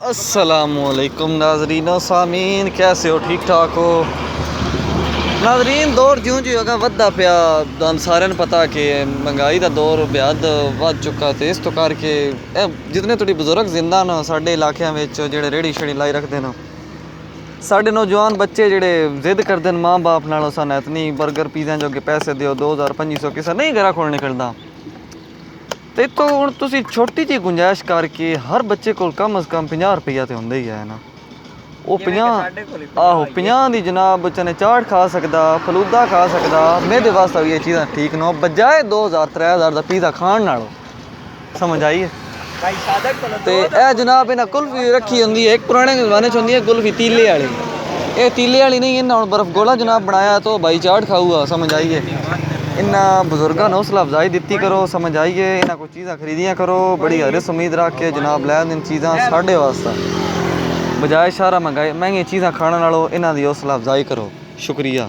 अस्सलामुअलैकुम नाजरीन सामीन, कैसे हो? ठीक ठाक हो नाजरीन? दौर ज्यों ज्यों अगर वधदा पिया तुहानूं सारिਆਂ ਨੂੰ पता कि महंगाई का दौर बेहद वध चुका ते इस तो करके जितने तुहाडे बजुर्ग जिंदा न साडे इलाकिਆਂ ਵਿੱਚ ਜਿਹੜੇ रेहड़ी शेड़ी लाई रखते हैं साडे नौजवान बच्चे ਜਿਹੜੇ जिद करते हैं माँ बाप नालों सानूं इतनी बर्गर पिज़्ज़ा जोगे पैसे दिओ 2500 किसा नहीं घरा खोल निकलदा तो इतों हुण तुसीं छोटी जी गुंजाइश करके हर बच्चे को कम अज़ कम 50 रुपया तो हुंदा ही है ना। वो 50 आहो 50 दी जनाब चने चाट खा सकदा, फलूदा खा सकदा। मेरे वास्ते भी ये चीज़ां ठीक न बजाए 2000-3000 का पिज़्ज़ा खाण नालों। समझ आई है? तो यह जनाब इन्हें कुल्फी रखी होंगी है, एक पुराने जमाने च होंदी है कुल्फी तीले वाली। ये तीले वाली नहीं, इन्हें हुण बर्फ गोला जनाब बनाया तो भाई चाट खाऊगा। समझ आई है? इन्होंने बुजुर्गों ने हौसला अफजाई दी करो। समझ आइए? इन्हें कोई चीज़ां खरीदियाँ करो बड़ी हरिस उम्मीद रख के जनाब लै दिन चीज़ां साढ़े वास्ते बजाय सारा महंगी चीज़ां खाने नालों इन्हां दी हौसला अफजाई करो। शुक्रिया।